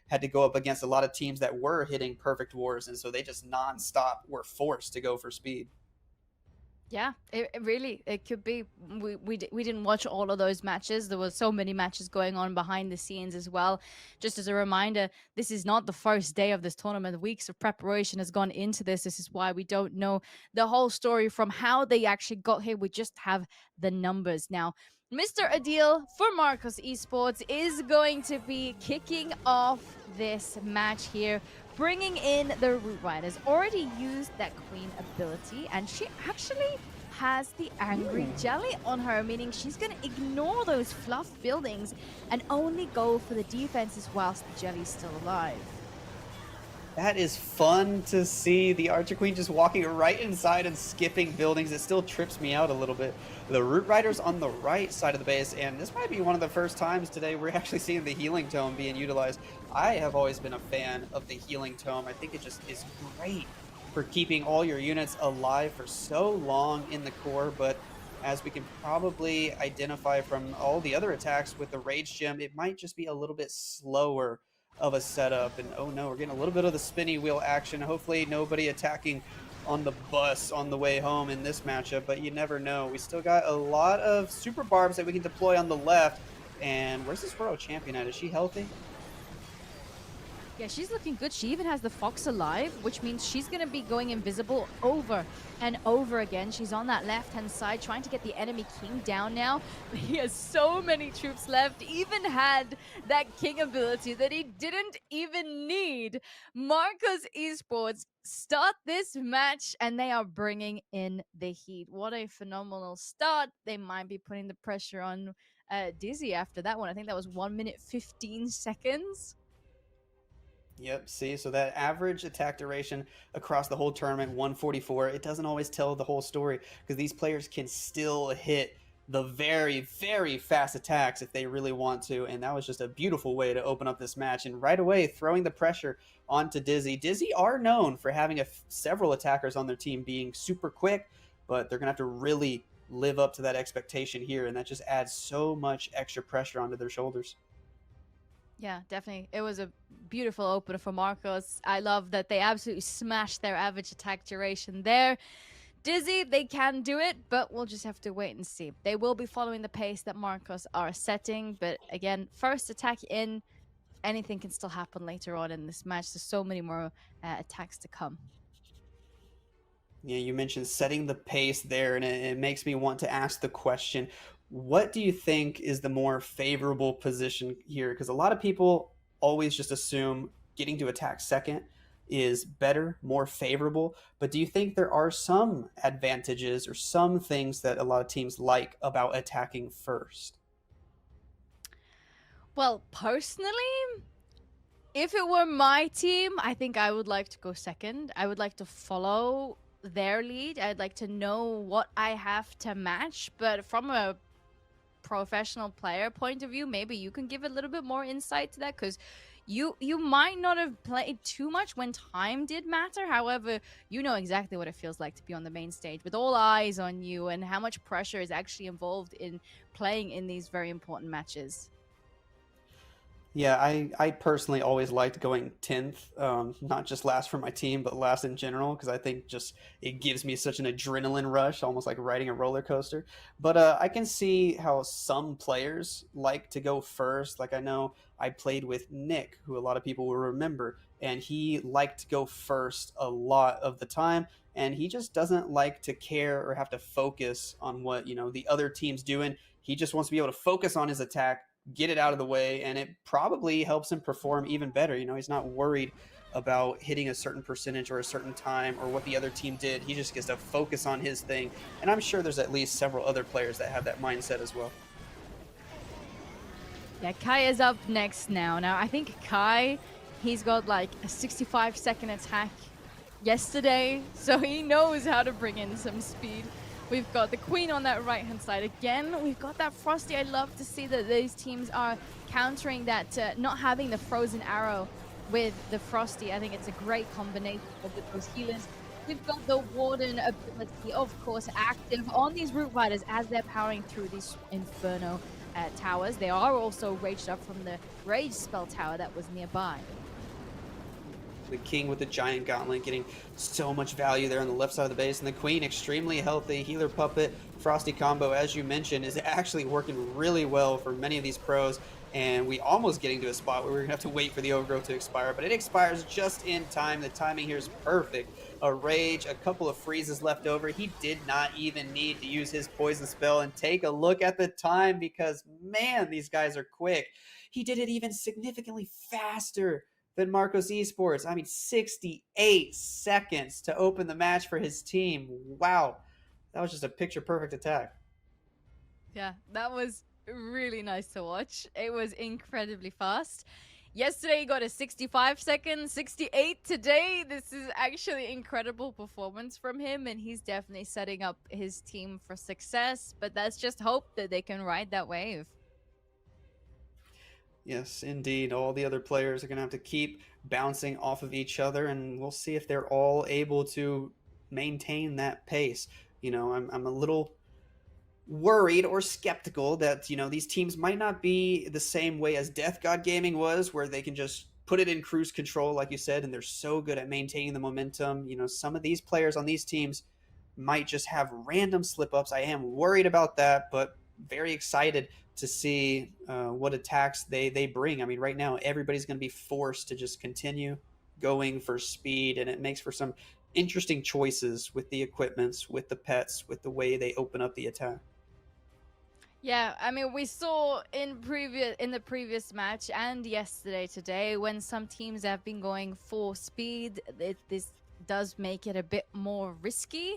had to go up against a lot of teams that were hitting perfect wars, and so they just nonstop were forced to go for speed. Yeah, it really it could be. We didn't watch all of those matches. There were so many matches going on behind the scenes as well. Just as a reminder, this is not the first day of this tournament. Weeks of preparation has gone into this. This is why we don't know the whole story from how they actually got here. We just have the numbers now. Mr. Adil for Marcos Esports is going to be kicking off this match here, bringing in the Root Riders. Already used that Queen ability, and she actually has the Angry Jelly on her, meaning she's going to ignore those fluff buildings and only go for the defenses whilst the Jelly's still alive. That is fun to see. The Archer Queen just walking right inside and skipping buildings. It still trips me out a little bit. The Root Riders on the right side of the base, and this might be one of the first times today we're actually seeing the Healing Tome being utilized. I have always been a fan of the Healing Tome. I think it just is great for keeping all your units alive for so long in the core, but as we can probably identify from all the other attacks with the Rage Gem, it might just be a little bit slower of a setup. And oh no, we're getting a little bit of the spinny wheel action. Hopefully nobody attacking on the bus on the way home in this matchup, but you never know. We still got a lot of super barbs that we can deploy on the left. And where's this world champion at? Is she healthy? Yeah, she's looking good. She even has the Fox alive, which means she's going to be going invisible over and over again. She's on that left-hand side trying to get the enemy king down now. He has so many troops left, even had that king ability that he didn't even need. Marcos Esports start this match, and they are bringing in the heat. What a phenomenal start. They might be putting the pressure on Dizi after that one. I think that was 1 minute 15 seconds. Yep, see, so that average attack duration across the whole tournament, 144, it doesn't always tell the whole story because these players can still hit the very, very fast attacks if they really want to. And that was just a beautiful way to open up this match. And right away, throwing the pressure onto Dizi. Dizi are known for having several attackers on their team being super quick, but they're going to have to really live up to that expectation here. And that just adds so much extra pressure onto their shoulders. Yeah, definitely. It was a beautiful opener for Marcos. I love that they absolutely smashed their average attack duration there. Dizi, they can do it, but we'll just have to wait and see. They will be following the pace that Marcos are setting, but again, first attack in, anything can still happen later on in this match. There's so many more attacks to come. Yeah, you mentioned setting the pace there, and it makes me want to ask the question, what do you think is the more favorable position here? Because a lot of people always just assume getting to attack second is better, more favorable. But do you think there are some advantages or some things that a lot of teams like about attacking first? Well, personally, if it were my team, I think I would like to go second. I would like to follow their lead. I'd like to know what I have to match. But from a professional player point of view, maybe you can give a little bit more insight to that, because you might not have played too much when time did matter. However, you know exactly what it feels like to be on the main stage with all eyes on you and how much pressure is actually involved in playing in these very important matches. Yeah, I personally always liked going 10th, not just last for my team, but last in general, because I think just it gives me such an adrenaline rush, almost like riding a roller coaster. But I can see how some players like to go first. Like I know I played with Nick, who a lot of people will remember, and he liked to go first a lot of the time. And he just doesn't like to care or have to focus on what, the other team's doing. He just wants to be able to focus on his attack, get it out of the way, and it probably helps him perform even better. He's not worried about hitting a certain percentage or a certain time or what the other team did. He just gets to focus on his thing, and I'm sure there's at least several other players that have that mindset as well. Yeah, Kai is up next now. Now, I think Kai, he's got like a 65-second attack yesterday, so he knows how to bring in some speed. We've got the Queen on that right-hand side again. We've got that Frosty. I love to see that these teams are countering that, not having the frozen arrow with the Frosty. I think it's a great combination with those healers. We've got the Warden ability, of course, active on these Root Riders as they're powering through this Inferno towers. They are also raged up from the rage spell tower that was nearby. The king with the giant gauntlet getting so much value there on the left side of the base, and the queen extremely healthy. Healer puppet frosty combo, as you mentioned, is actually working really well for many of these pros, and we almost getting to a spot where we're gonna have to wait for the overgrowth to expire, but it expires just in time. The timing here is perfect. A rage, a couple of freezes left over. He did not even need to use his poison spell, and take a look at the time, because man, these guys are quick. He did it even significantly faster than Marcos Esports. I mean, 68 seconds to open the match for his team. Wow. That was just a picture perfect attack. Yeah, that was really nice to watch. It was incredibly fast. Yesterday he got a 65 seconds, 68 today. This is actually incredible performance from him, and he's definitely setting up his team for success. But let's just hope that they can ride that wave. Yes, indeed. All the other players are going to have to keep bouncing off of each other, and we'll see if they're all able to maintain that pace. I'm a little worried or skeptical that these teams might not be the same way as Death God Gaming was, where they can just put it in cruise control, like you said, and they're so good at maintaining the momentum. Some of these players on these teams might just have random slip ups. I am worried about that, but very excited to see what attacks they bring. I mean, right now everybody's going to be forced to just continue going for speed, and it makes for some interesting choices with the equipments, with the pets, with the way they open up the attack. Yeah, I mean, we saw in the previous match and yesterday today, when some teams have been going full speed, this does make it a bit more risky.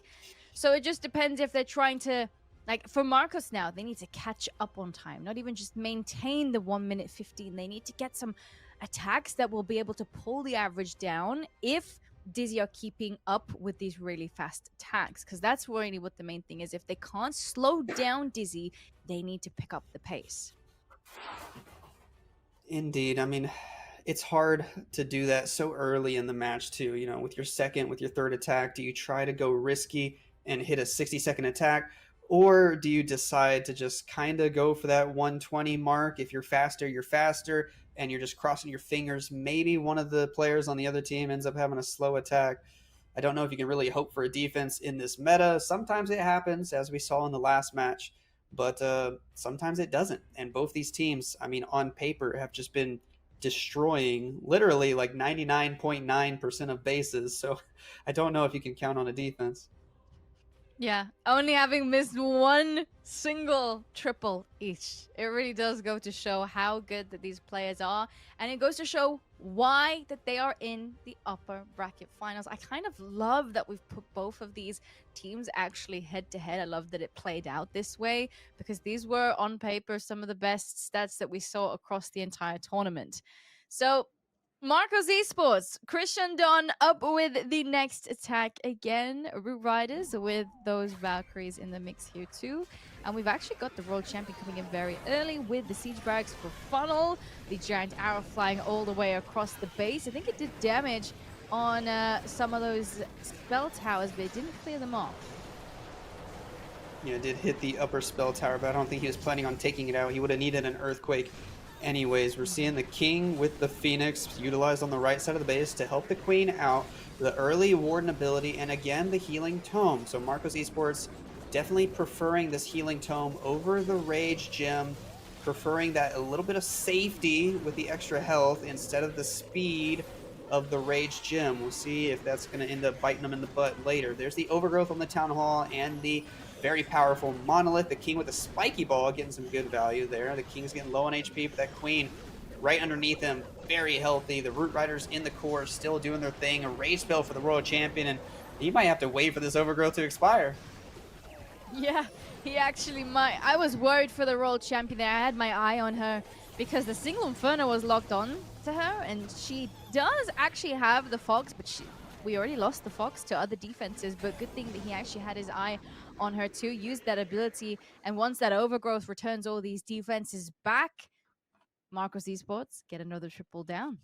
So it just depends if they're trying to, like for Marcos now, they need to catch up on time, not even just maintain the 1 minute 15. They need to get some attacks that will be able to pull the average down if Dizi are keeping up with these really fast attacks, because that's really what the main thing is. If they can't slow down Dizi, they need to pick up the pace. Indeed. I mean, it's hard to do that so early in the match too. With your second, with your third attack, do you try to go risky and hit a 60-second attack, or do you decide to just kind of go for that 120 mark? If you're faster, you're faster, and you're just crossing your fingers. Maybe one of the players on the other team ends up having a slow attack. I don't know if you can really hope for a defense in this meta. Sometimes it happens, as we saw in the last match, but sometimes it doesn't. And both these teams, I mean, on paper, have just been destroying literally like 99.9% of bases. So I don't know if you can count on a defense. Yeah, only having missed one single triple each. It really does go to show how good that these players are, and it goes to show why that they are in the upper bracket finals. I kind of love that we've put both of these teams actually head to head. I love that it played out this way, because these were on paper some of the best stats that we saw across the entire tournament. So Marcos Esports, Krishan Don up with the next attack again. Root Riders with those Valkyries in the mix here too. And we've actually got the World Champion coming in very early with the Siege Barracks for Funnel. The Giant Arrow flying all the way across the base. I think it did damage on some of those spell towers, but it didn't clear them off. Yeah, it did hit the upper spell tower, but I don't think he was planning on taking it out. He would have needed an earthquake anyways. We're seeing the king with the Phoenix utilized on the right side of the base to help the queen out. The early Warden ability, and again, the healing tome. So Marcos Esports definitely preferring this healing tome over the rage gem, preferring that a little bit of safety with the extra health instead of the speed of the rage gem. We'll see if that's going to end up biting them in the butt later. There's the overgrowth on the town hall and the very powerful monolith. The king with the spiky ball getting some good value there. The king's getting low on HP, but that queen right underneath him, very healthy. The root riders in the core still doing their thing. A rage spell for the world champion, and he might have to wait for this overgrowth to expire. Yeah, he actually might. I was worried for the world champion there. I had my eye on her because the single Inferno was locked on to her, and she does actually have the Fox, but we already lost the Fox to other defenses, but good thing that he actually had his eye on her too, used that ability, and once that overgrowth returns all these defenses back, Marcos Esports get another triple down.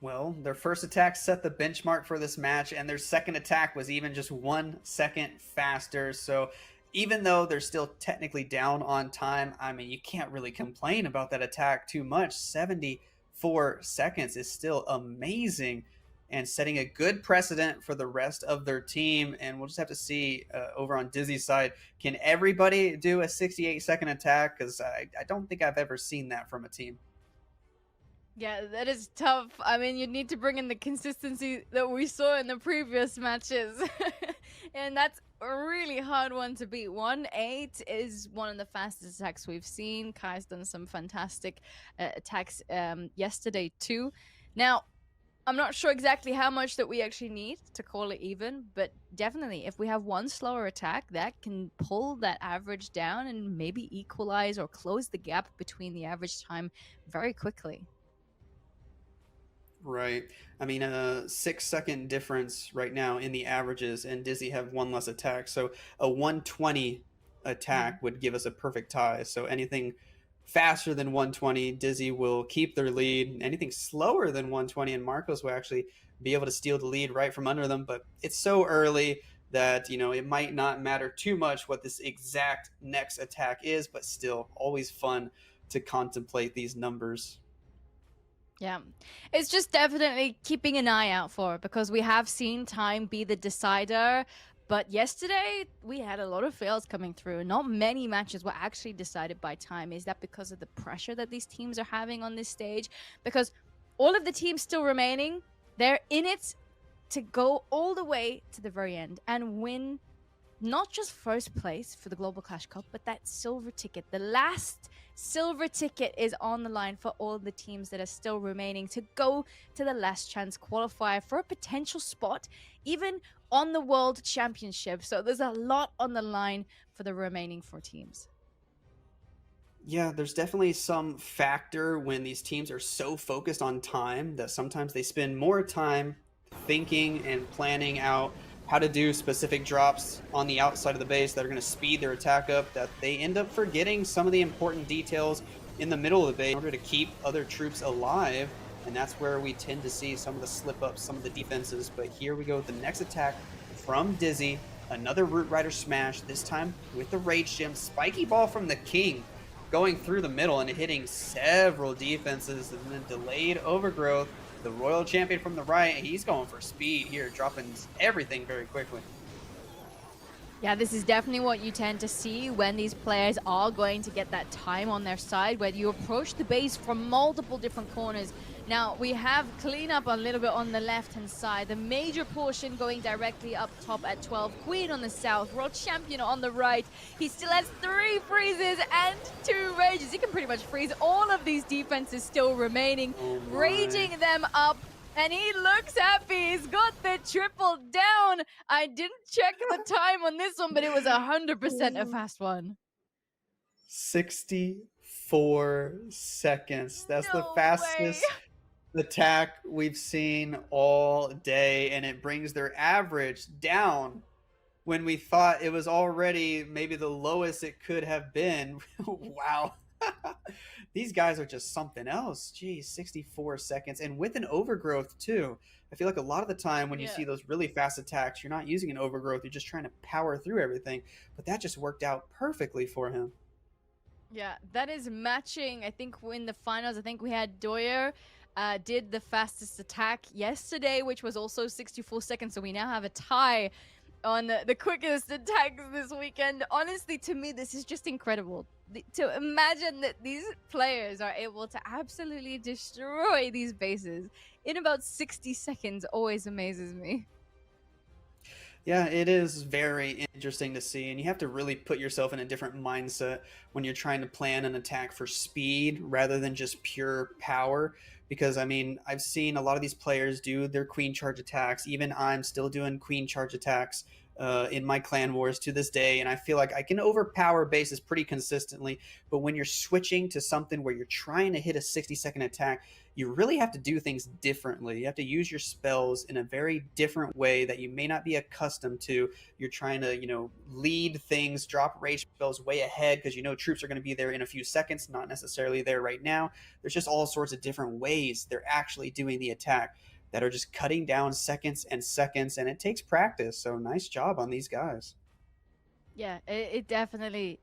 Well, their first attack set the benchmark for this match, and their second attack was even just 1 second faster. So even though they're still technically down on time, I mean, you can't really complain about that attack too much. 74 seconds is still amazing and setting a good precedent for the rest of their team. And we'll just have to see over on Dizi's side, can everybody do a 68-second attack? Because I don't think I've ever seen that from a team. Yeah, that is tough. I mean, you need to bring in the consistency that we saw in the previous matches. And that's a really hard one to beat. 1-8 is one of the fastest attacks we've seen. Kai's done some fantastic attacks yesterday too. Now, I'm not sure exactly how much that we actually need to call it even, but definitely if we have one slower attack, that can pull that average down and maybe equalize or close the gap between the average time very quickly. Right. I mean, a 6 second difference right now in the averages, and Dizi have one less attack. So a 120 Mm. attack would give us a perfect tie. So anything faster than 120, Dizi will keep their lead. Anything slower than 120, and Marcos will actually be able to steal the lead right from under them. But it's so early that, it might not matter too much what this exact next attack is, but still, always fun to contemplate these numbers. Yeah, it's just definitely keeping an eye out for it because we have seen time be the decider. But yesterday, we had a lot of fails coming through. Not many matches were actually decided by time. Is that because of the pressure that these teams are having on this stage? Because all of the teams still remaining, they're in it to go all the way to the very end and win not just first place for the Global Clash Cup, but that silver ticket. The last silver ticket is on the line for all the teams that are still remaining to go to the last chance qualifier for a potential spot, even on the World Championship. So there's a lot on the line for the remaining 4 teams. Yeah, there's definitely some factor when these teams are so focused on time that sometimes they spend more time thinking and planning out how to do specific drops on the outside of the base that are going to speed their attack up, that they end up forgetting some of the important details in the middle of the base in order to keep other troops alive. And that's where we tend to see some of the slip ups, some of the defenses. But here we go with the next attack from Dizi. Another Root Rider smash, this time with the Rage Gem. Spiky ball from the King going through the middle and hitting several defenses, and then delayed overgrowth. The Royal Champion from the right, he's going for speed here, dropping everything very quickly. Yeah, this is definitely what you tend to see when these players are going to get that time on their side, where you approach the base from multiple different corners. Now, we have cleanup a little bit on the left-hand side, the major portion going directly up top at 12. Queen on the south, World Champion on the right. He still has 3 freezes and 2 rages. He can pretty much freeze all of these defenses still remaining, raging them up. And he looks happy. He's got the triple down. I didn't check the time on this one, but it was 100% a fast one. 64 seconds. That's the No way. fastest attack we've seen all day, and it brings their average down when we thought it was already maybe the lowest it could have been. Wow. These guys are just something else. Geez, 64 seconds. And with an overgrowth, too. I feel like a lot of the time when you Yeah. see those really fast attacks, you're not using an overgrowth. You're just trying to power through everything. But that just worked out perfectly for him. Yeah, that is matching. I think in the finals, I think we had Doyer did the fastest attack yesterday, which was also 64 seconds. So we now have a tie on the quickest attacks this weekend. Honestly, to me, this is just incredible. To imagine that these players are able to absolutely destroy these bases in about 60 seconds always amazes me. Yeah, it is very interesting to see, and you have to really put yourself in a different mindset when you're trying to plan an attack for speed rather than just pure power. Because, I mean, I've seen a lot of these players do their queen charge attacks. Even I'm still doing queen charge attacks in my clan wars to this day, and I feel like I can overpower bases pretty consistently. But when you're switching to something where you're trying to hit a 60-second attack, you really have to do things differently. You have to use your spells in a very different way that you may not be accustomed to. You're trying to, lead things, drop rage spells way ahead because you know troops are going to be there in a few seconds, not necessarily there right now. There's just all sorts of different ways they're actually doing the attack that are just cutting down seconds and seconds, and it takes practice. So nice job on these guys. Yeah, it definitely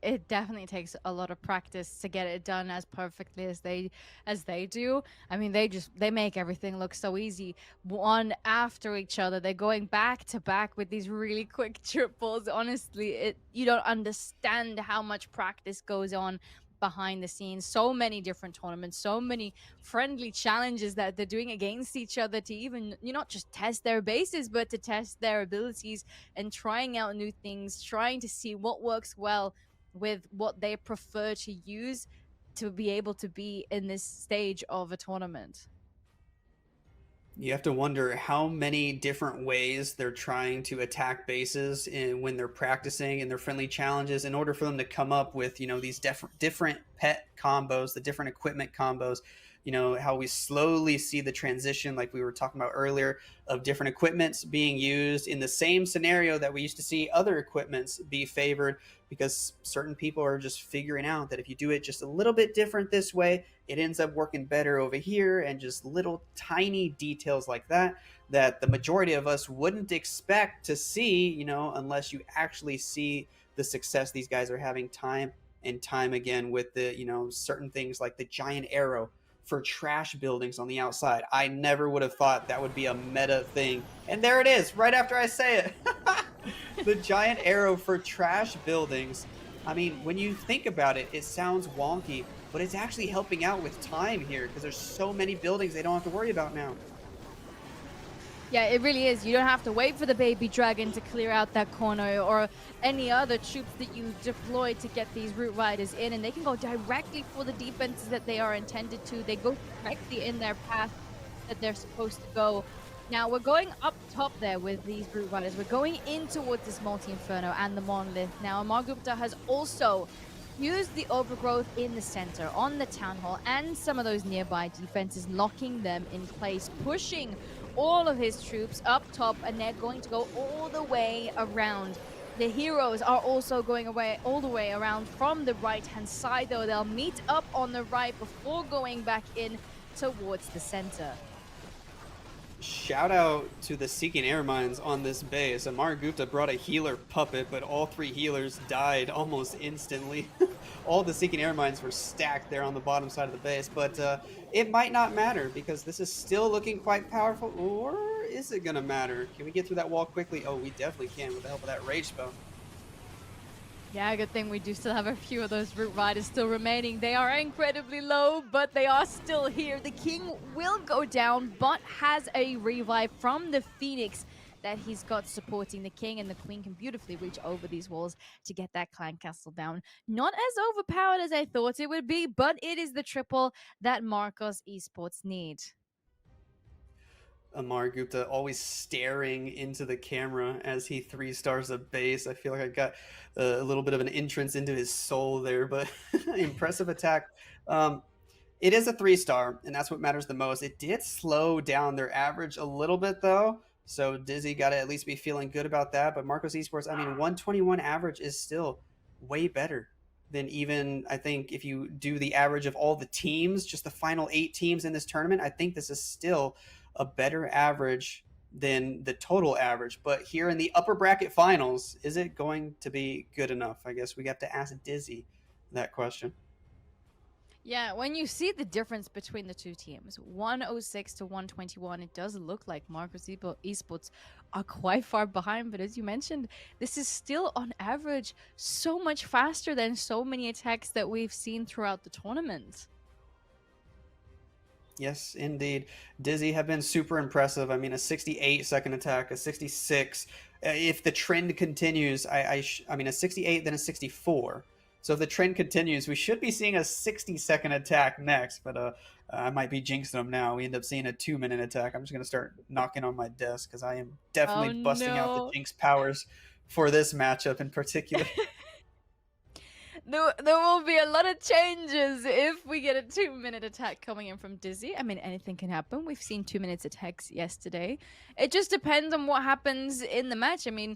takes a lot of practice to get it done as perfectly as they do. I mean, they make everything look so easy, one after each other. They're going back to back with these really quick triples. Honestly, it you don't understand how much practice goes on behind the scenes. So many different tournaments, so many friendly challenges that they're doing against each other to even not just test their bases, but to test their abilities and trying out new things, trying to see what works well with what they prefer to use to be able to be in this stage of a tournament. You have to wonder how many different ways they're trying to attack bases when they're practicing in their friendly challenges in order for them to come up with, these different pet combos, the different equipment combos. How we slowly see the transition, like we were talking about earlier, of different equipments being used in the same scenario that we used to see other equipments be favored, because certain people are just figuring out that if you do it just a little bit different this way, it ends up working better over here, and just little tiny details like that that the majority of us wouldn't expect to see, unless you actually see the success these guys are having time and time again with the, certain things like the giant arrow for trash buildings on the outside. I never would have thought that would be a meta thing. And there it is, right after I say it. The giant arrow for trash buildings. I mean, when you think about it, it sounds wonky, but it's actually helping out with time here because there's so many buildings they don't have to worry about now. Yeah, it really is. You don't have to wait for the baby dragon to clear out that corner or any other troops that you deploy to get these root riders in, and they can go directly for the defenses that they are intended to. They go directly in their path that they're supposed to go. Now we're going up top there with these root riders. We're going in towards this multi-inferno and the monolith. Now Amar Gupta has also used the overgrowth in the center on the town hall and some of those nearby defenses, locking them in place, pushing all of his troops up top, and they're going to go all the way around. The heroes are also going away all the way around from the right-hand side, though. They'll meet up on the right before going back in towards the center. Shout out to the Seeking Air Mines on this base. Amar Gupta brought a healer puppet, but all three healers died almost instantly. All the Seeking Air Mines were stacked there on the bottom side of the base, but it might not matter because this is still looking quite powerful. Or is it going to matter? Can we get through that wall quickly? Oh, we definitely can with the help of that rage spell. Yeah, good thing we do still have a few of those root riders still remaining. They are incredibly low, but they are still here. The king will go down, but has a revive from the phoenix that he's got supporting the king, and the queen can beautifully reach over these walls to get that clan castle down. Not as overpowered as I thought it would be, but it is the triple that Marcos Esports need. Amar Gupta always staring into the camera as he three stars a base. I feel like I got a little bit of an entrance into his soul there, but impressive attack. Um, it is a 3-star, and that's what matters the most. It did slow down their average a little bit, though. So Dizi got to at least be feeling good about that. But Marcos Esports, I mean, 121 average is still way better than, even, I think, if you do the average of all the teams, just the final 8 teams in this tournament. I think this is still a better average than the total average. But here in the upper bracket finals, is it going to be good enough? I guess we have to ask Dizi that question. Yeah, when you see the difference between the two teams, 106 to 121, it does look like Marcos Esports are quite far behind. But as you mentioned, this is still on average so much faster than so many attacks that we've seen throughout the tournament. Yes, indeed. Dizi have been super impressive. I mean, a 68-second attack, a 66. If the trend continues, I mean, a 68, then a 64. So if the trend continues, we should be seeing a 60-second attack next. But I might be jinxing them now. We end up seeing a 2-minute attack. I'm just going to start knocking on my desk because I am Oh definitely busting out the no. jinx powers for this matchup in particular. There will be a lot of changes if we get a 2-minute attack coming in from Dizi. I mean, anything can happen. We've seen 2 minutes attacks yesterday. It just depends on what happens in the match. I mean,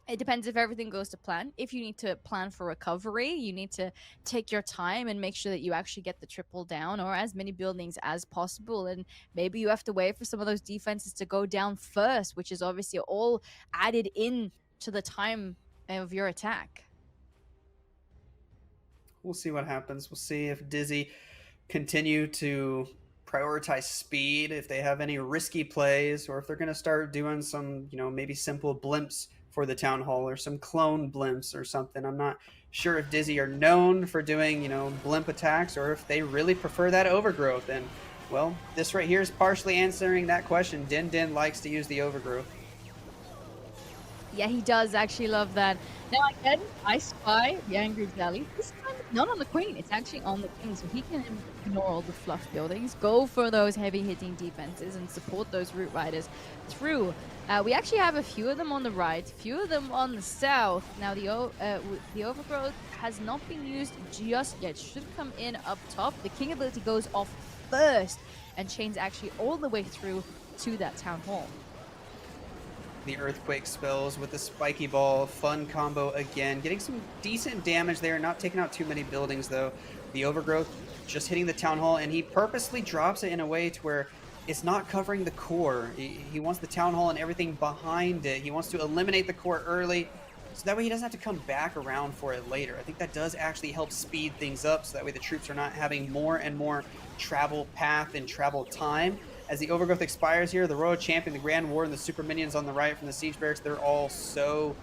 it depends if everything goes to plan. If you need to plan for recovery, you need to take your time and make sure that you actually get the triple down or as many buildings as possible. And maybe you have to wait for some of those defenses to go down first, which is obviously all added in to the time of your attack. We'll see what happens. We'll see if Dizi continue to prioritize speed, if they have any risky plays, or if they're going to start doing some, maybe simple blimps for the town hall or some clone blimps or something. I'm not sure if Dizi are known for doing, blimp attacks, or if they really prefer that overgrowth. And well, this right here is partially answering that question. Denden likes to use the overgrowth. Yeah, he does actually love that. Now again, I spy the Angry Valley. This time it's not on the queen, it's actually on the king, so he can ignore all the fluff buildings, go for those heavy hitting defenses and support those root riders through. We actually have a few of them on the right, few of them on the south. Now the overgrowth has not been used just yet, should come in up top. The king ability goes off first and chains actually all the way through to that town hall. The earthquake spells with the spiky ball, fun combo again, getting some decent damage there, not taking out too many buildings though. The overgrowth just hitting the town hall, and he purposely drops it in a way to where it's not covering the core. He wants the town hall and everything behind it. He wants to eliminate the core early, so that way he doesn't have to come back around for it later. I think that does actually help speed things up, so that way the troops are not having more and more travel path and travel time. As the overgrowth expires here, the Royal Champion, the Grand Ward, and the Super Minions on the right from the Siege Barracks, they're all so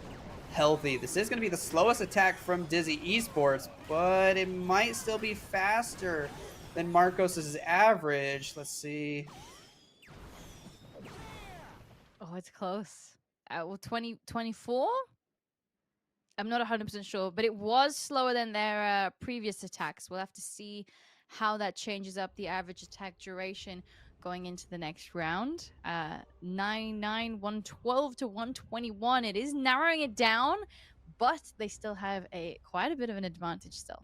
healthy. This is going to be the slowest attack from Dizi Esports, but it might still be faster than Marcos's average. Let's see. Oh, it's close. Well, 24? I'm not 100% sure, but it was slower than their previous attacks. We'll have to see how that changes up the average attack duration going into the next round. 112 to 121. It is narrowing it down, but they still have quite a bit of an advantage still.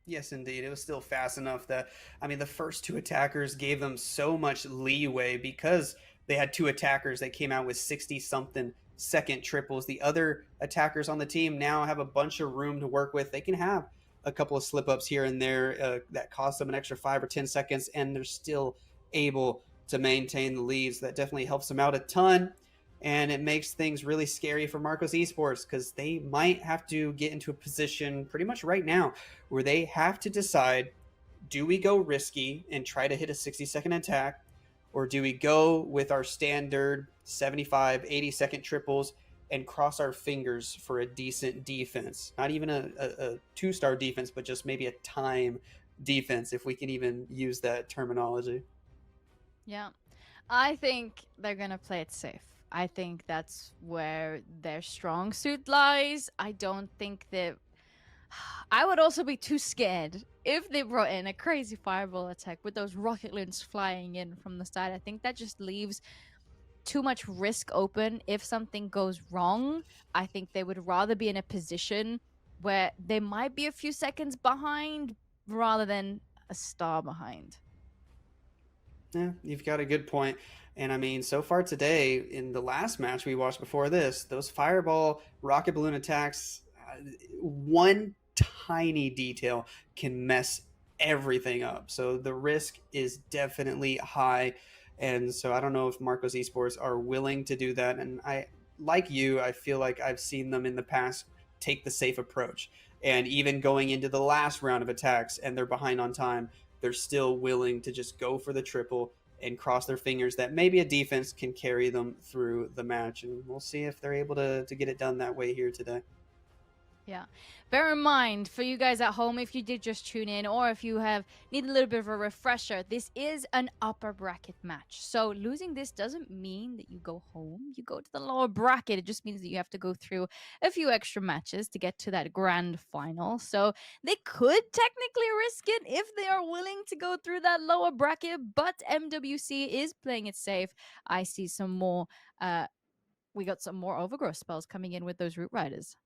Yes, indeed. It was still fast enough that, the first two attackers gave them so much leeway because they had two attackers that came out with 60-something second triples. The other attackers on the team now have a bunch of room to work with. They can have a couple of slip-ups here and there that cost them an extra 5 or 10 seconds, and they're still able to maintain the leads. That definitely helps them out a ton, and it makes things really scary for Marcos Esports, because they might have to get into a position pretty much right now where they have to decide, do we go risky and try to hit a 60-second attack, or do we go with our standard 75, 80-second triples and cross our fingers for a decent defense? Not even a two-star defense, but just maybe a time defense, if we can even use that terminology. Yeah, I think they're going to play it safe. I think that's where their strong suit lies. I don't think that... I would also be too scared if they brought in a crazy fireball attack with those rocket launches flying in from the side. I think that just leaves too much risk open if something goes wrong. I think they would rather be in a position where they might be a few seconds behind rather than a star behind. Yeah, you've got a good point. And so far today, in the last match we watched before this, those fireball rocket balloon attacks, one tiny detail can mess everything up. So the risk is definitely high. And so I don't know if Marcos Esports are willing to do that. And like you, I feel like I've seen them in the past take the safe approach. And even going into the last round of attacks and they're behind on time, they're still willing to just go for the triple and cross their fingers that maybe a defense can carry them through the match. And we'll see if they're able to get it done that way here today. Yeah. Bear in mind, for you guys at home, if you did just tune in, or if you need a little bit of a refresher, this is an upper bracket match. So losing this doesn't mean that you go home. You go to the lower bracket. It just means that you have to go through a few extra matches to get to that grand final. So they could technically risk it if they are willing to go through that lower bracket, but MWC is playing it safe. I see some more, we got some more overgrowth spells coming in with those root riders.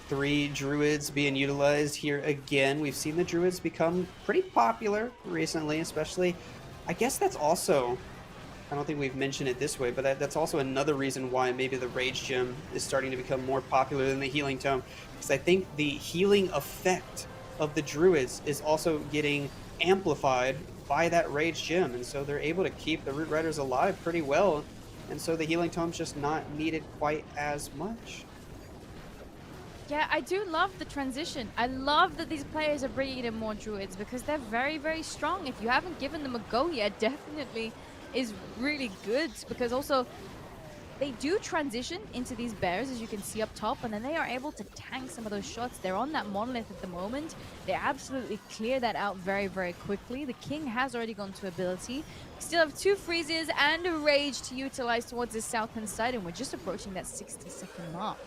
3 druids being utilized here again. We've seen the druids become pretty popular recently, especially. I guess that's also, I don't think we've mentioned it this way, but that's also another reason why maybe the Rage Gem is starting to become more popular than the Healing Tome, because I think the healing effect of the druids is also getting amplified by that Rage Gem, and so they're able to keep the Root Riders alive pretty well. and so the healing tome's just not needed quite as much. Yeah, I do love the transition. I love that these players are bringing in more druids because they're very, very strong. If you haven't given them a go yet, definitely is really good because also they do transition into these bears, as you can see up top, and then they are able to tank some of those shots. They're on that monolith at the moment. They absolutely clear that out very, very quickly. The king has already gone to ability. We still have 2 freezes and a rage to utilize towards the southern side, and we're just approaching that 60-second mark.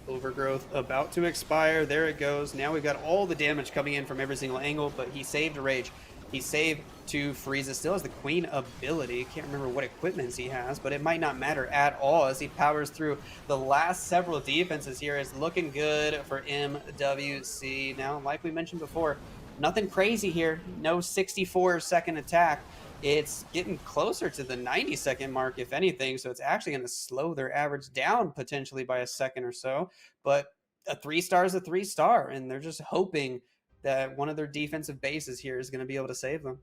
Overgrowth about to expire. There it goes. Now we've got all the damage coming in from every single angle, but he saved a rage. He saved 2 freezes. Still has the queen ability. Can't remember what equipments he has, but it might not matter at all as he powers through the last several defenses here. Is looking good for MWC. Now, like we mentioned before, nothing crazy here. No 64-second attack. It's getting closer to the 90-second mark, if anything. So it's actually going to slow their average down potentially by a second or so. But a 3-star is a 3-star, and they're just hoping that one of their defensive bases here is going to be able to save them.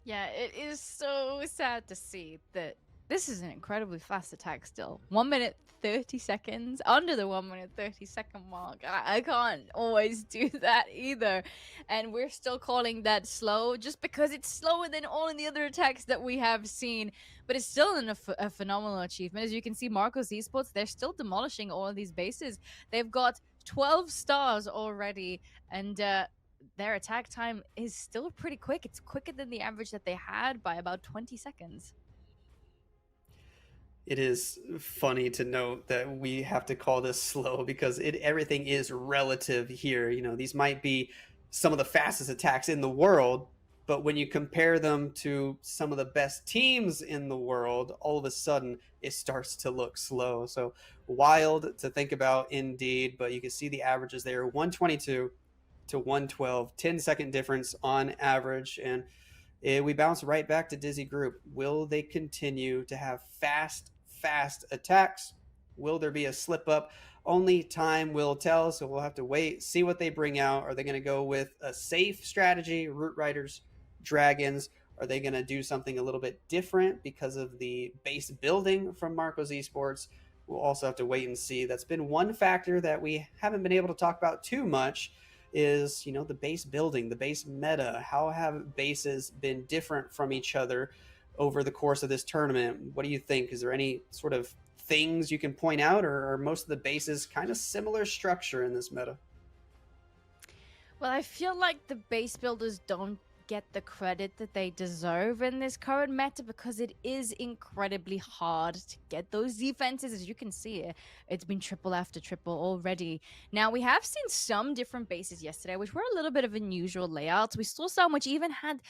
Yeah, it is so sad to see that this is an incredibly fast attack still. 1 minute 30 seconds, under the 1 minute 30-second mark. I can't always do that either. And we're still calling that slow just because it's slower than all of the other attacks that we have seen. But it's still a phenomenal achievement. As you can see, Marcos Esports, they're still demolishing all of these bases. They've got 12 stars already. And their attack time is still pretty quick. It's quicker than the average that they had by about 20 seconds. It is funny to note that we have to call this slow because everything is relative here. You know, these might be some of the fastest attacks in the world, but when you compare them to some of the best teams in the world, all of a sudden it starts to look slow. So wild to think about indeed, but you can see the averages there, 122 to 112, 10-second difference on average. And we bounce right back to Dizi Group. Will they continue to have fast attacks? Will there be a slip up? Only time will tell. So we'll have to wait, see what they bring out. Are they going to go with a safe strategy, Root Riders, Dragons? Are they going to do something a little bit different because of the base building from Marcos Esports? We'll also have to wait and see. That's been one factor that we haven't been able to talk about too much is, you know, the base building, the base meta. How have bases been different from each other over the course of this tournament? What do you think? Is there any sort of things you can point out, or are most of the bases kind of similar structure in this meta? Well, I feel like the base builders don't get the credit that they deserve in this current meta because it is incredibly hard to get those defenses. As you can see, it's been triple after triple already. Now, we have seen some different bases yesterday, which were a little bit of unusual layouts. We saw some which even had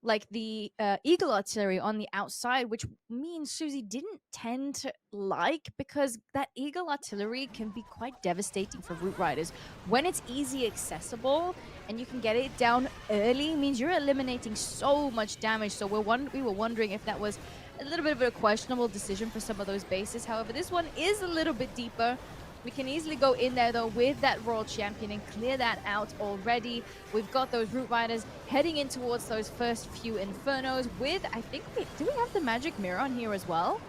like the eagle artillery on the outside, which means Susie didn't tend to like because that eagle artillery can be quite devastating for root riders. When it's easy accessible and you can get it down early, means you're eliminating so much damage. So we were wondering if that was a little bit of a questionable decision for some of those bases. However, this one is a little bit deeper. We can easily go in there, though, with that Royal Champion and clear that out already. We've got those Root Riders heading in towards those first few Infernos with, I think, do we have the Magic Mirror on here as well?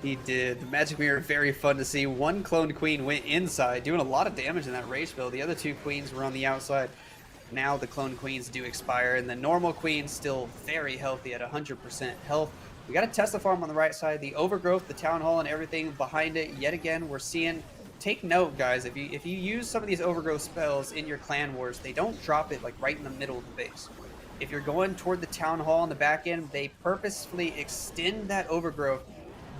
He did. The Magic Mirror, very fun to see. One cloned queen went inside, doing a lot of damage in that rage build. The other 2 queens were on the outside. Now the clone queens do expire, and the normal queen's still very healthy at 100% health. We got a Tesla farm on the right side, the overgrowth, the town hall, and everything behind it. Yet again, we're seeing. Take note, guys. If you use some of these overgrowth spells in your clan wars, they don't drop it like right in the middle of the base. If you're going toward the town hall on the back end, they purposefully extend that overgrowth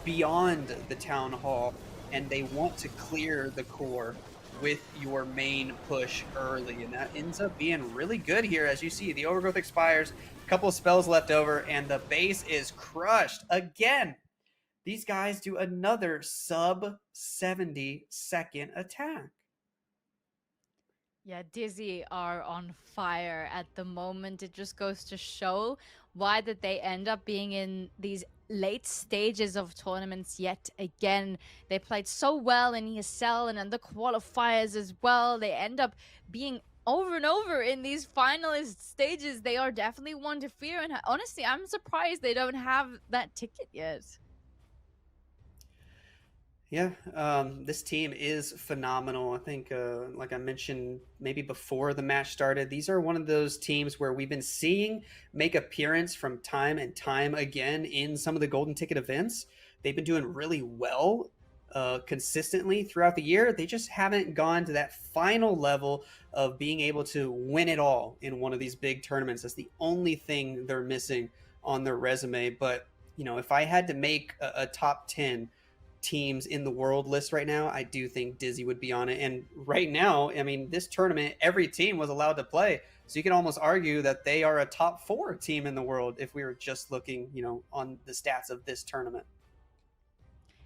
beyond the town hall, and they want to clear the core with your main push early, and that ends up being really good here. As you see, the overgrowth expires, a couple of spells left over, and the base is crushed again. These guys do another sub 70-second attack. Yeah, Dizi are on fire at the moment. It just goes to show why that they end up being in these late stages of tournaments yet again. They played so well in ESL and in the qualifiers as well. They end up being over and over in these finalist stages, they are definitely one to fear. And honestly, I'm surprised they don't have that ticket yet. Yeah, this team is phenomenal. I think, like I mentioned, maybe before the match started, these are one of those teams where we've been seeing make appearance from time and time again in some of the golden ticket events. They've been doing really well consistently throughout the year. They just haven't gone to that final level of being able to win it all in one of these big tournaments. That's the only thing they're missing on their resume. But, if I had to make a top 10 teams in the world list right now, I do think Dizi would be on it. And right now, I mean, this tournament, every team was allowed to play. So you can almost argue that they are a top 4 team in the world if we were just looking, on the stats of this tournament.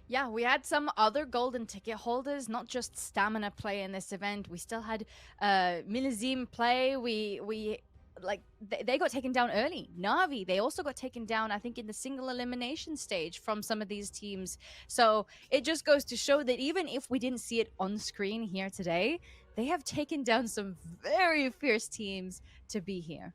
Yeah, we had some other golden ticket holders, not just stamina play in this event. We still had Milazim play. We like they got taken down early. Navi, they also got taken down, I think, in the single elimination stage from some of these teams. So it just goes to show that even if we didn't see it on screen here today, they have taken down some very fierce teams to be here.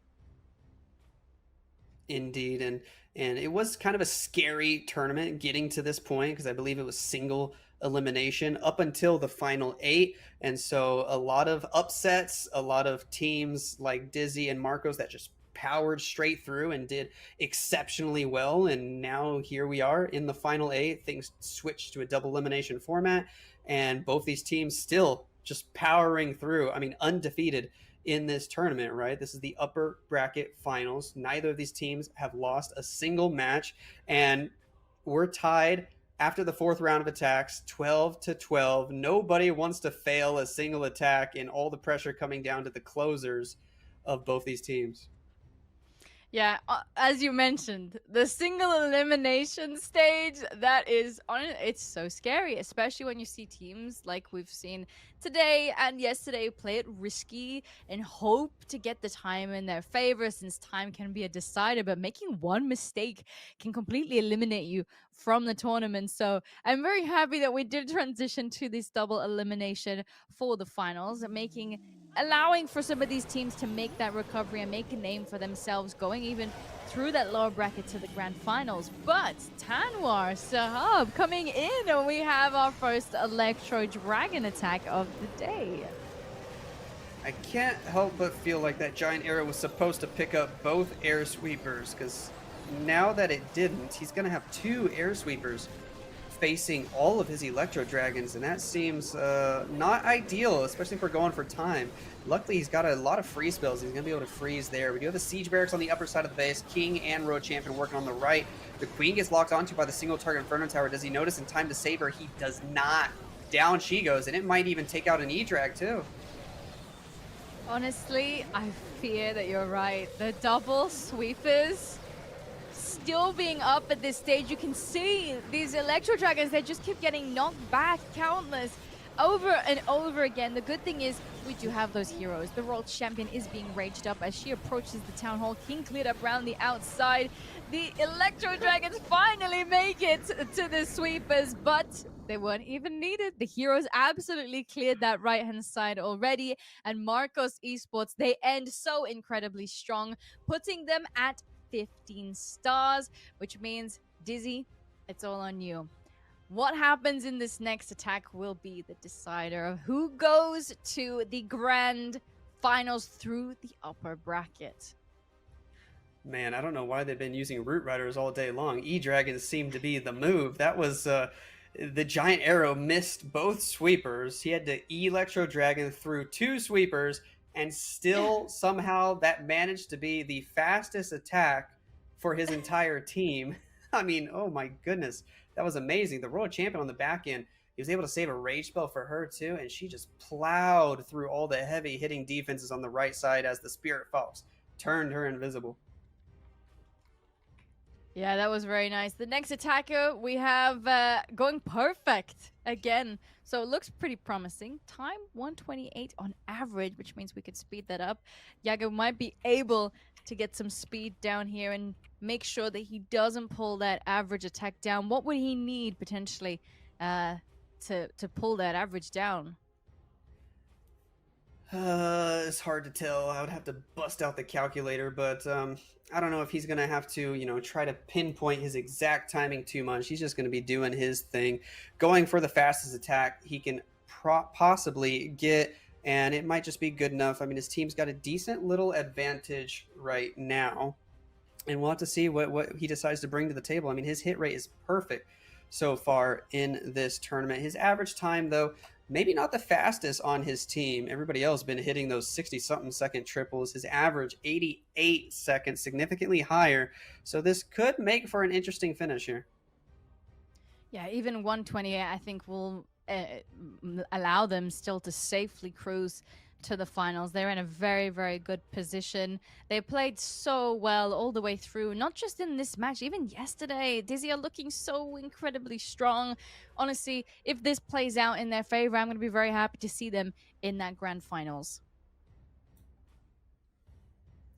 Indeed, and it was kind of a scary tournament getting to this point because I believe it was single elimination up until the final 8, and so a lot of upsets, a lot of teams like Dizi and Marcos that just powered straight through and did exceptionally well, and now here we are in the final 8. Things switched to a double elimination format, and both these teams still just powering through. I mean, undefeated in this tournament, right? This is the upper bracket finals. Neither of these teams have lost a single match, and we're tied after the 4th round of attacks, 12-12. Nobody wants to fail a single attack, and all the pressure coming down to the closers of both these teams. Yeah, as you mentioned, the single elimination stage, that is on it's so scary, especially when you see teams like we've seen today and yesterday play it risky and hope to get the time in their favor, since time can be a decider, but making one mistake can completely eliminate you from the tournament. So I'm very happy that we did transition to this double elimination for the finals, allowing for some of these teams to make that recovery and make a name for themselves, going even through that lower bracket to the grand finals. But Tanwar Sahab coming in, and we have our first Electro Dragon attack of the day. I can't help but feel like that giant arrow was supposed to pick up both air sweepers, because now that it didn't, he's going to have 2 air sweepers facing all of his Electro Dragons, and that seems not ideal, especially if we're going for time. Luckily, he's got a lot of free spells. He's going to be able to freeze there. We do have the Siege Barracks on the upper side of the base. King and Road Champion working on the right. The Queen gets locked onto by the single target Inferno Tower. Does he notice in time to save her? He does not. Down she goes, and it might even take out an E-Drag, too. Honestly, I fear that you're right. The double sweepers still being up at this stage. You can see these Electro Dragons, they just keep getting knocked back countless over and over again. The good thing is we do have those heroes. The World Champion is being raged up as she approaches the Town Hall. King cleared up around the outside. The Electro Dragons finally make it to the sweepers, but they weren't even needed. The heroes absolutely cleared that right-hand side already. And Marcos Esports, they end so incredibly strong, putting them at 15 stars, which means, Dizi, it's all on you. What happens in this next attack will be the decider of who goes to the grand finals through the upper bracket. Man, I don't know why they've been using Root Riders all day long. E-Dragons seem to be the move. That was the giant arrow missed both sweepers. He had to Electro Dragon through 2 sweepers, and still somehow that managed to be the fastest attack for his entire team. I mean, oh my goodness, that was amazing. The World Champion on the back end, he was able to save a rage spell for her too, and she just plowed through all the heavy hitting defenses on the right side as the Spirit Fox turned her invisible. Yeah, that was very nice. The next attacker we have going perfect again. So it looks pretty promising. Time 128 on average, which means we could speed that up. Yago might be able to get some speed down here and make sure that he doesn't pull that average attack down. What would he need potentially to pull that average down? It's hard to tell. I would have to bust out the calculator, but I don't know if he's gonna have to, try to pinpoint his exact timing too much. He's just gonna be doing his thing, going for the fastest attack he can possibly get, and it might just be good enough. I mean, his team's got a decent little advantage right now, and we'll have to see what he decides to bring to the table. I mean, his hit rate is perfect so far in this tournament. His average time, though, maybe not the fastest on his team. Everybody else been hitting those 60-something second triples. His average 88 seconds, significantly higher. So this could make for an interesting finish here. Yeah, even 128, I think, will allow them still to safely cruise to the finals. They're in a very, very good position. They played so well all the way through, not just in this match, even yesterday. Dizi are looking so incredibly strong. Honestly, if this plays out in their favor, I'm going to be very happy to see them in that grand finals.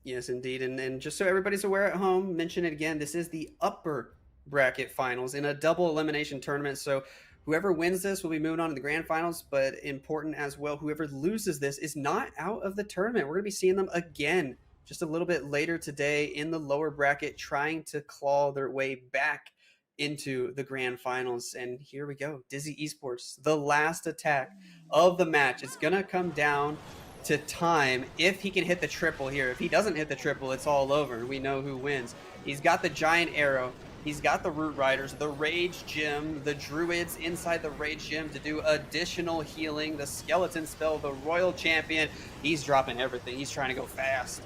Yes, indeed. And just so everybody's aware at home, mention it again, this is the upper bracket finals in a double elimination tournament. So whoever wins this will be moving on to the grand finals, but important as well, whoever loses this is not out of the tournament. We're going to be seeing them again just a little bit later today in the lower bracket, trying to claw their way back into the grand finals. And here we go. Dizi Esports, the last attack of the match. It's going to come down to time if he can hit the triple here. If he doesn't hit the triple, it's all over. We know who wins. He's got the giant arrow. He's got the Root Riders, the Rage Gem, the Druids inside the Rage Gem to do additional healing, the Skeleton Spell, the Royal Champion. He's dropping everything. He's trying to go fast.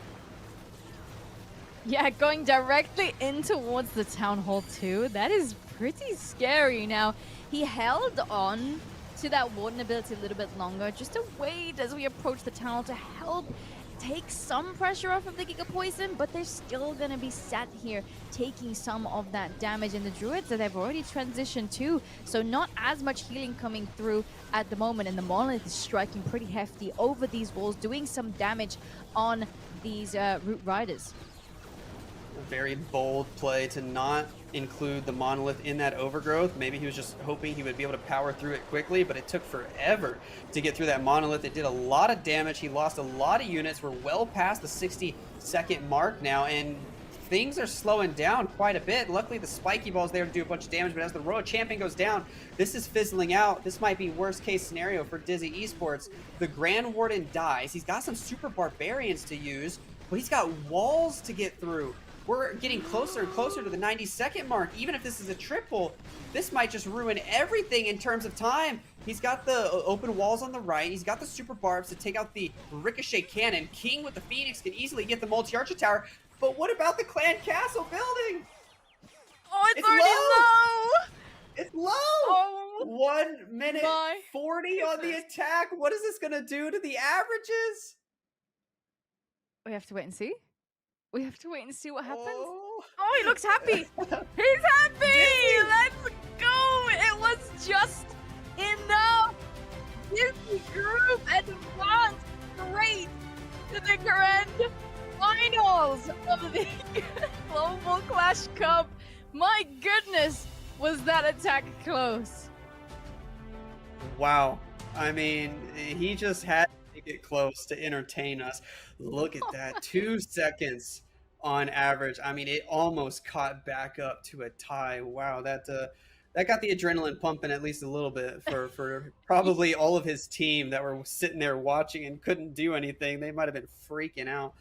Yeah, going directly in towards the Town Hall too. That is pretty scary. Now, he held on to that Warden ability a little bit longer just to wait as we approach the Town Hall to help take some pressure off of the Giga Poison, but they're still going to be sat here taking some of that damage. And the Druids that they've already transitioned to, so not as much healing coming through at the moment. And the Monolith is striking pretty hefty over these walls, doing some damage on these Root Riders. A very bold play to not include the Monolith in that overgrowth. Maybe he was just hoping he would be able to power through it quickly, but it took forever to get through that Monolith. It did a lot of damage. He lost a lot of units. We're well past the 60-second mark now, and things are slowing down quite a bit. Luckily, the spiky ball's there to do a bunch of damage, but as the Royal Champion goes down, this is fizzling out. This might be worst case scenario for Dizi Esports. The Grand Warden dies. He's got some super barbarians to use, but he's got walls to get through. We're getting closer and closer to the 90-second mark. Even if this is a triple, this might just ruin everything in terms of time. He's got the open walls on the right. He's got the super barbs to take out the ricochet cannon. King with the Phoenix can easily get the multi-archer tower. But what about the clan castle building? Oh, it's already low! It's low! Oh, 1 minute 40 on the attack. What is this going to do to the averages? We have to wait and see. We have to wait and see what happens. Oh, he looks happy. He's happy. Let's go. It was just enough. Dizi Group advanced straight to the grand finals of the Global Clash Cup. My goodness, was that attack close? Wow. I mean, he just had to get close to entertain us. Look at that. 2 seconds on average. I mean, it almost caught back up to a tie. Wow, that got the adrenaline pumping at least a little bit for probably all of his team that were sitting there watching and couldn't do anything. They might have been freaking out.